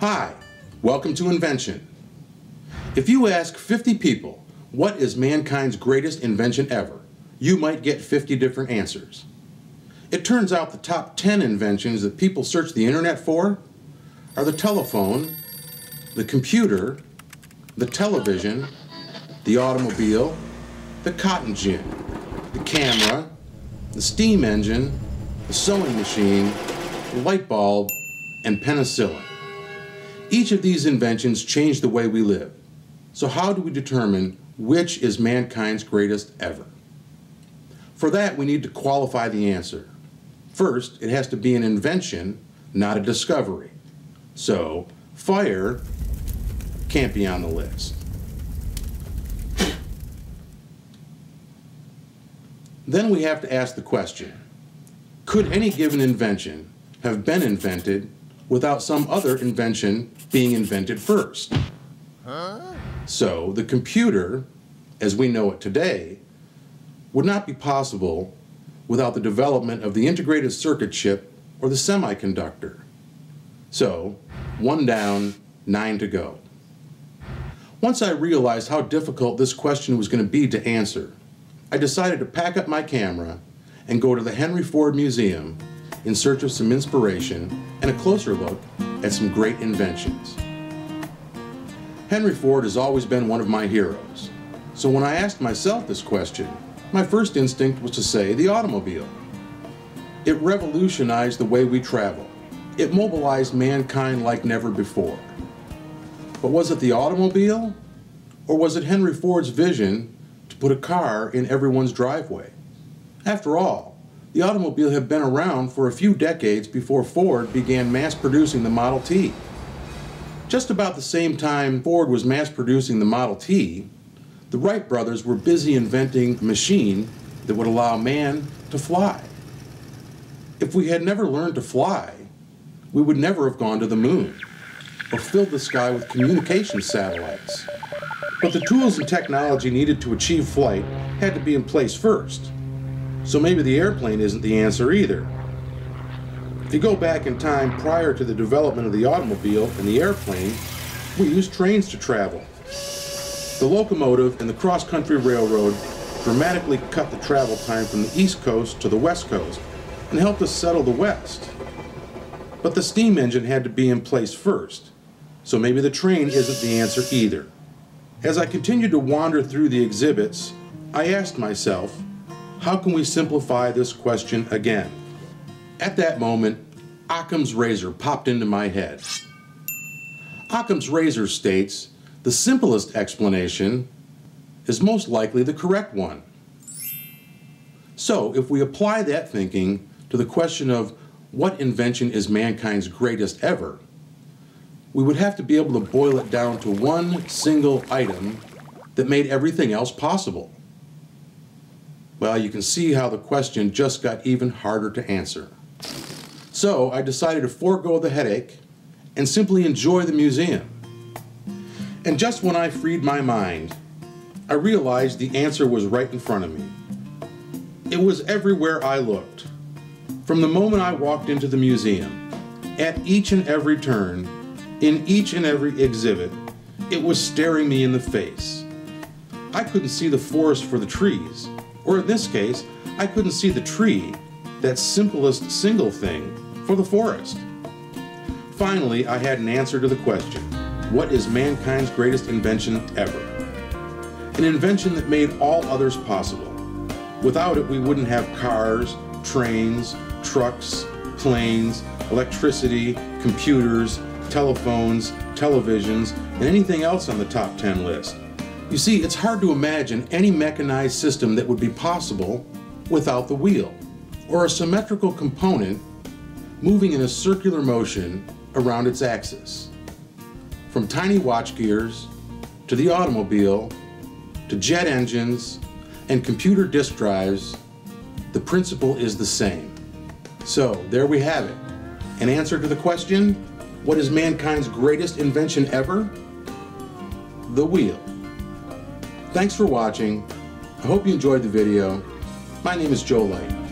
Hi, welcome to Invention. If you ask 50 people, what is mankind's greatest invention ever, you might get 50 different answers. It turns out the top 10 inventions that people search the internet for are the telephone, the computer, the television, the automobile, the cotton gin, the camera, the steam engine, the sewing machine, the light bulb, and penicillin. Each of these inventions changed the way we live. So how do we determine which is mankind's greatest ever? For that, we need to qualify the answer. First, it has to be an invention, not a discovery. So, fire can't be on the list. Then we have to ask the question, could any given invention have been invented without some other invention being invented first? So the computer, as we know it today, would not be possible without the development of the integrated circuit chip or the semiconductor. So, 1 down, 9 to go. Once I realized how difficult this question was going to be to answer, I decided to pack up my camera and go to the Henry Ford Museum in search of some inspiration and a closer look at some great inventions. Henry Ford has always been one of my heroes, so when I asked myself this question, my first instinct was to say the automobile. It revolutionized the way we travel. It mobilized mankind like never before. But was it the automobile, or was it Henry Ford's vision to put a car in everyone's driveway? After all, the automobile had been around for a few decades before Ford began mass-producing the Model T. Just about the same time Ford was mass-producing the Model T, the Wright brothers were busy inventing a machine that would allow man to fly. If we had never learned to fly, we would never have gone to the moon or filled the sky with communication satellites. But the tools and technology needed to achieve flight had to be in place first. So maybe the airplane isn't the answer either. If you go back in time prior to the development of the automobile and the airplane, we used trains to travel. The locomotive and the cross-country railroad dramatically cut the travel time from the East Coast to the West Coast and helped us settle the West. But the steam engine had to be in place first, so maybe the train isn't the answer either. As I continued to wander through the exhibits, I asked myself, how can we simplify this question again? At that moment, Occam's razor popped into my head. Occam's razor states, the simplest explanation is most likely the correct one. So, if we apply that thinking to the question of what invention is mankind's greatest ever, we would have to be able to boil it down to one single item that made everything else possible. Well, you can see how the question just got even harder to answer. So I decided to forego the headache and simply enjoy the museum. And just when I freed my mind, I realized the answer was right in front of me. It was everywhere I looked. From the moment I walked into the museum, at each and every turn, in each and every exhibit, it was staring me in the face. I couldn't see the forest for the trees, or in this case, I couldn't see the tree, that simplest single thing, for the forest. Finally, I had an answer to the question, what is mankind's greatest invention ever? An invention that made all others possible. Without it, we wouldn't have cars, trains, trucks, planes, electricity, computers, telephones, televisions, and anything else on the top 10 list. You see, it's hard to imagine any mechanized system that would be possible without the wheel, or a symmetrical component moving in a circular motion around its axis. From tiny watch gears, to the automobile, to jet engines, and computer disk drives, the principle is the same. So, there we have it. An answer to the question, what is mankind's greatest invention ever? The wheel. Thanks for watching. I hope you enjoyed the video. My name is Joe Light.